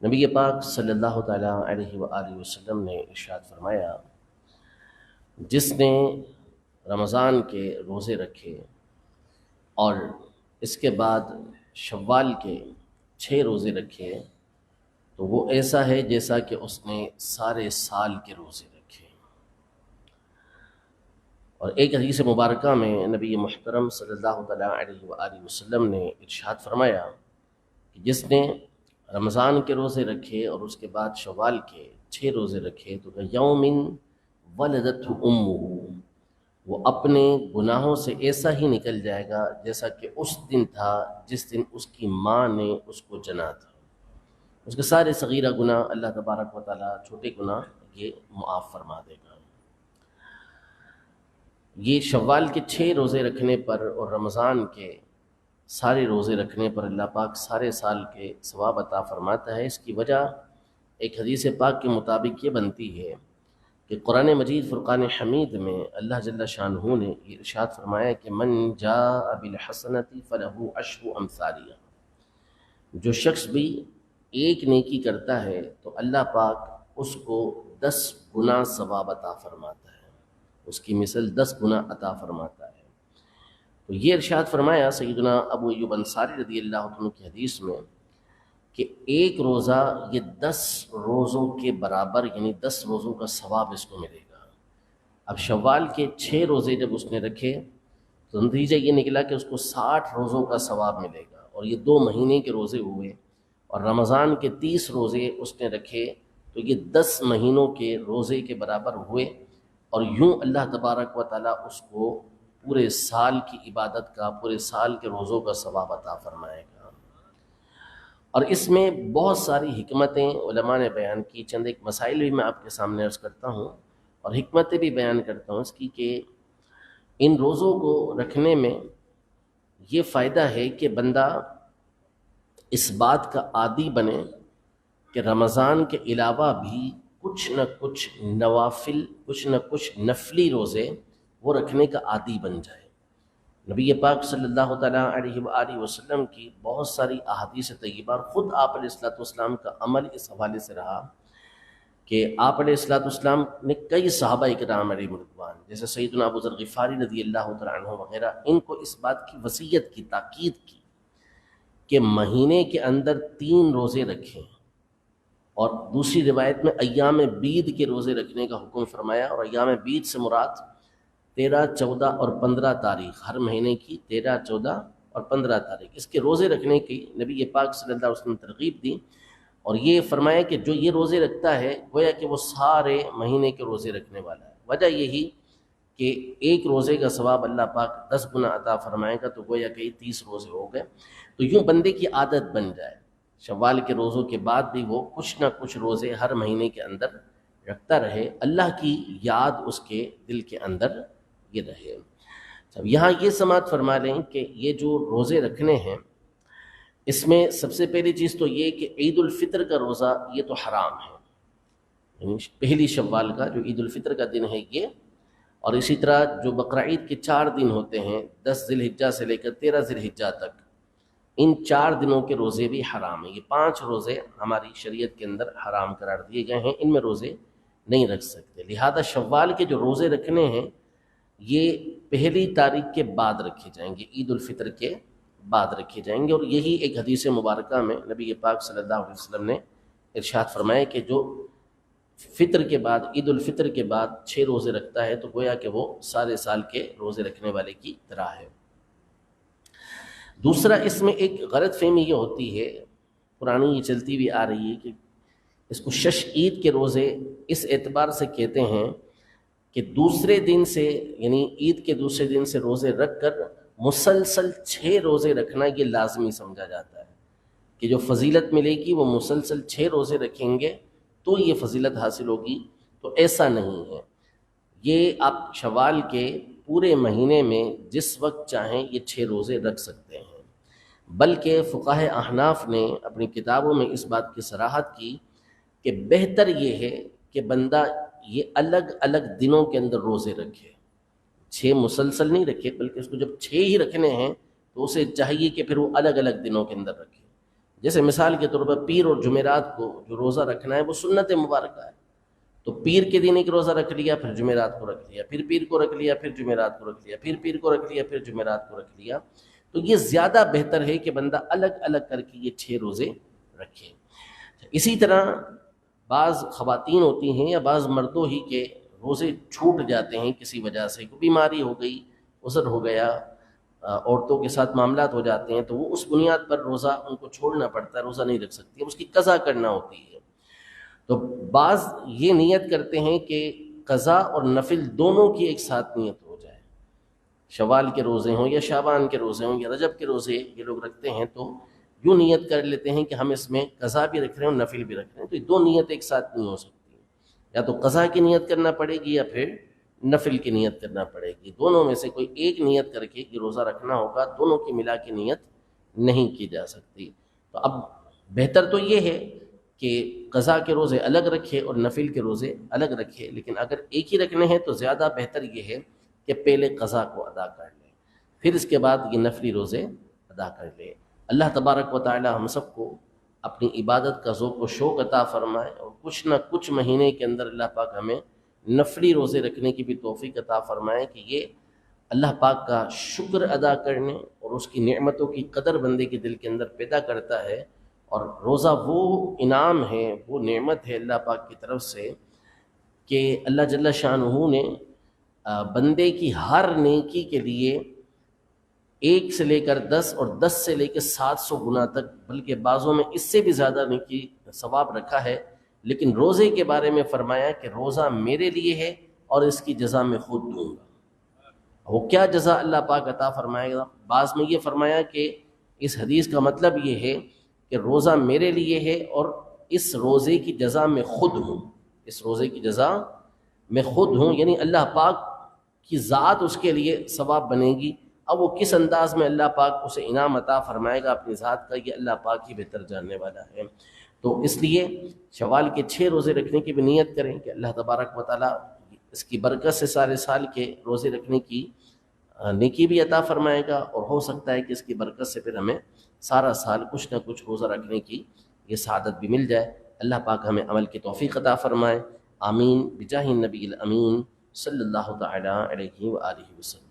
نبی پاک صلی اللہ تعالیٰ علیہ وآلہ وسلم نے ارشاد فرمایا، جس نے رمضان کے روزے رکھے اور اس کے بعد شوال کے 6 روزے رکھے تو وہ ایسا ہے جیسا کہ اس نے سارے سال کے روزے رکھے۔ اور ایک حدیث مبارکہ میں نبی محترم صلی اللہ تعالیٰ علیہ وآلہ وسلم نے ارشاد فرمایا کہ جس نے رمضان کے روزے رکھے اور اس کے بعد شوال کے 6 روزے رکھے تو یومن ولدتہ امہ، وہ اپنے گناہوں سے ایسا ہی نکل جائے گا جیسا کہ اس دن تھا جس دن اس کی ماں نے اس کو جنا تھا۔ اس کے سارے صغیرہ گناہ اللہ تبارک و تعالیٰ، چھوٹے گناہ یہ معاف فرما دے گا۔ یہ شوال کے 6 روزے رکھنے پر اور رمضان کے سارے روزے رکھنے پر اللہ پاک سارے سال کے ثواب عطا فرماتا ہے۔ اس کی وجہ ایک حدیث پاک کے مطابق یہ بنتی ہے کہ قرآن مجید فرقان حمید میں اللہ جل شانہ نے یہ ارشاد فرمایا کہ من جاء بالحسنۃ فلہ عشر امثالها، جو شخص بھی ایک نیکی کرتا ہے تو اللہ پاک اس کو 10 گنا ثواب عطا فرماتا ہے، اس کی مثل 10 گنا عطا فرماتا ہے۔ تو یہ ارشاد فرمایا سیدنا ابو ایوب انصاری رضی اللہ عنہ کی حدیث میں کہ ایک روزہ یہ 10 روزوں کے برابر، یعنی 10 روزوں کا ثواب اس کو ملے گا۔ اب شوال کے 6 روزے جب اس نے رکھے تو نتیجہ یہ نکلا کہ اس کو 60 روزوں کا ثواب ملے گا، اور یہ 2 مہینے کے روزے ہوئے۔ اور رمضان کے 30 روزے اس نے رکھے تو یہ 10 مہینوں کے روزے کے برابر ہوئے، اور یوں اللہ تبارک و تعالیٰ اس کو پورے سال کی عبادت کا، پورے سال کے روزوں کا ثواب عطا فرمائے گا۔ اور اس میں بہت ساری حکمتیں علماء نے بیان کی، چند ایک مسائل بھی میں آپ کے سامنے عرض کرتا ہوں اور حکمتیں بھی بیان کرتا ہوں اس کی، کہ ان روزوں کو رکھنے میں یہ فائدہ ہے کہ بندہ اس بات کا عادی بنے کہ رمضان کے علاوہ بھی کچھ نہ کچھ نوافل، کچھ نہ کچھ نفلی روزے وہ رکھنے کا عادی بن جائے۔ نبی پاک صلی اللہ تعالیٰ علیہ وآلہ وسلم کی بہت ساری احادیث طیبہ، اور خود آپ علیہ الصلوۃ والسلام کا عمل اس حوالے سے رہا کہ آپ علیہ الصلوۃ والسلام نے کئی صحابہ اکرام علیہ رضوان، جیسے سیدنا ابو ذر غفاری رضی اللہ تعالیٰ عنہ وغیرہ، ان کو اس بات کی وصیت کی، تاکید کی کہ مہینے کے اندر 3 روزے رکھیں، اور دوسری روایت میں ایام بید کے روزے رکھنے کا حکم فرمایا۔ اور ایام بید سے مراد 13، 14 اور 15 تاریخ، ہر مہینے کی 13، 14 اور 15 تاریخ اس کے روزے رکھنے کی نبی پاک صلی اللہ علیہ وسلم نے ترغیب دی، اور یہ فرمایا کہ جو یہ روزے رکھتا ہے گویا کہ وہ سارے مہینے کے روزے رکھنے والا ہے۔ وجہ یہی کہ ایک روزے کا ثواب اللہ پاک 10 گنا عطا فرمائے گا، تو گویا کہ 30 روزے ہو گئے۔ تو یوں بندے کی عادت بن جائے، شوال کے روزوں کے بعد بھی وہ کچھ نہ کچھ روزے ہر مہینے کے اندر رکھتا رہے، اللہ کی یاد اس کے دل کے اندر یہ رہے۔ اب یہاں یہ سماعت فرما لیں کہ یہ جو روزے رکھنے ہیں اس میں سب سے پہلی چیز تو یہ کہ عید الفطر کا روزہ یہ تو حرام ہے، یعنی پہلی شوال کا جو عید الفطر کا دن ہے یہ، اور اسی طرح جو بقرعید کے 4 دن ہوتے ہیں 10 ذی الحجہ سے لے کر 13 ذی الحجہ تک، ان 4 دنوں کے روزے بھی حرام ہیں۔ یہ 5 روزے ہماری شریعت کے اندر حرام قرار دیے گئے ہیں، ان میں روزے نہیں رکھ سکتے۔ لہذا شوال کے جو روزے رکھنے ہیں یہ پہلی تاریخ کے بعد رکھے جائیں گے، عید الفطر کے بعد رکھے جائیں گے۔ اور یہی ایک حدیث مبارکہ میں نبی پاک صلی اللہ علیہ وسلم نے ارشاد فرمایا کہ جو فطر کے بعد، عید الفطر کے بعد 6 روزے رکھتا ہے تو گویا کہ وہ سارے سال کے روزے رکھنے والے کی طرح ہے۔ دوسرا اس میں ایک غلط فہمی یہ ہوتی ہے، پرانی یہ چلتی بھی آ رہی ہے، کہ اس کو شش عید کے روزے اس اعتبار سے کہتے ہیں کہ دوسرے دن سے، یعنی عید کے دوسرے دن سے روزے رکھ کر مسلسل 6 روزے رکھنا یہ لازمی سمجھا جاتا ہے، کہ جو فضیلت ملے گی وہ مسلسل 6 روزے رکھیں گے تو یہ فضیلت حاصل ہوگی، تو ایسا نہیں ہے۔ یہ آپ شوال کے پورے مہینے میں جس وقت چاہیں یہ 6 روزے رکھ سکتے ہیں، بلکہ فقہاء احناف نے اپنی کتابوں میں اس بات کی صراحت کی کہ بہتر یہ ہے کہ بندہ یہ الگ الگ دنوں کے اندر روزے رکھے، 6 مسلسل نہیں رکھے، بلکہ اس کو جب 6 ہی رکھنے ہیں تو اسے چاہیے کہ پھر وہ الگ الگ دنوں کے اندر رکھے۔ جیسے مثال کے طور پر پیر اور جمعرات کو جو روزہ رکھنا ہے وہ سنت مبارکہ ہے، تو پیر کے دن ایک روزہ رکھ لیا، پھر جمعرات کو رکھ لیا، پھر پیر کو رکھ لیا، پھر جمعرات کو رکھ لیا، پھر پیر کو رکھ لیا، پھر جمعرات کو رکھ لیا، تو یہ زیادہ بہتر ہے کہ بندہ الگ الگ کر کے یہ 6 روزے رکھے۔ اسی طرح بعض خواتین ہوتی ہیں یا بعض مردوں ہی کے روزے چھوٹ جاتے ہیں کسی وجہ سے، کوئی بیماری ہو گئی، عذر ہو گیا، عورتوں کے ساتھ معاملات ہو جاتے ہیں، تو وہ اس بنیاد پر روزہ ان کو چھوڑنا پڑتا ہے، روزہ نہیں رکھ سکتی، اس کی قضا کرنا ہوتی ہے۔ تو بعض یہ نیت کرتے ہیں کہ قضا اور نفل دونوں کی ایک ساتھ نیت ہو جائے، شوال کے روزے ہوں یا شعبان کے روزے ہوں یا رجب کے روزے یہ لوگ رکھتے ہیں، تو یوں نیت کر لیتے ہیں کہ ہم اس میں قضا بھی رکھ رہے ہیں اور نفل بھی رکھ رہے ہیں، تو یہ دو نیت ایک ساتھ نہیں ہو سکتی، یا تو قضا کی نیت کرنا پڑے گی یا پھر نفل کی نیت کرنا پڑے گی، دونوں میں سے کوئی ایک نیت کر کے کہ روزہ رکھنا ہوگا، دونوں کی ملا کے نیت نہیں کی جا سکتی۔ تو اب بہتر تو یہ ہے کہ قضا کے روزے الگ رکھے اور نفل کے روزے الگ رکھے، لیکن اگر ایک ہی رکھنے ہیں تو زیادہ بہتر یہ ہے کہ پہلے قضا کو ادا کر لیں، پھر اس کے بعد یہ نفلی روزے ادا کر لیں۔ اللہ تبارک و تعالی ہم سب کو اپنی عبادت کا ذوق و شوق عطا فرمائے، اور کچھ نہ کچھ مہینے کے اندر اللہ پاک ہمیں نفلی روزے رکھنے کی بھی توفیق عطا فرمائے کہ یہ اللہ پاک کا شکر ادا کرنے اور اس کی نعمتوں کی قدر بندے کے دل کے اندر پیدا کرتا ہے۔ اور روزہ وہ انعام ہے، وہ نعمت ہے اللہ پاک کی طرف سے کہ اللہ جل شانہ نے بندے کی ہر نیکی کے لیے 1 سے لے کر 10 اور 10 سے لے کے 700 گنا تک، بلکہ بعضوں میں اس سے بھی زیادہ نیکی ثواب رکھا ہے، لیکن روزے کے بارے میں فرمایا کہ روزہ میرے لیے ہے اور اس کی جزا میں خود دوں گا۔ وہ کیا جزا اللہ پاک عطا فرمائے گا؟ بعض میں یہ فرمایا کہ اس حدیث کا مطلب یہ ہے کہ روزہ میرے لیے ہے اور اس روزے کی جزا میں خود ہوں، اس روزے کی جزا میں خود ہوں، یعنی اللہ پاک کی ذات اس کے لیے ثواب بنے گی۔ اب وہ کس انداز میں اللہ پاک اسے انعام عطا فرمائے گا اپنی ذات کا، یہ اللہ پاک ہی بہتر جاننے والا ہے۔ تو اس لیے شوال کے 6 روزے رکھنے کی بھی نیت کریں کہ اللہ تبارک و تعالیٰ اس کی برکت سے سارے سال کے روزے رکھنے کی نیکی بھی عطا فرمائے گا، اور ہو سکتا ہے کہ اس کی برکت سے پھر ہمیں سارا سال کچھ نہ کچھ روزہ رکھنے کی یہ سعادت بھی مل جائے۔ اللہ پاک ہمیں عمل کی توفیق عطا فرمائے، آمین، بجاہ النبی الامین صلی اللہ تعالی علیہ وآلہ وسلم۔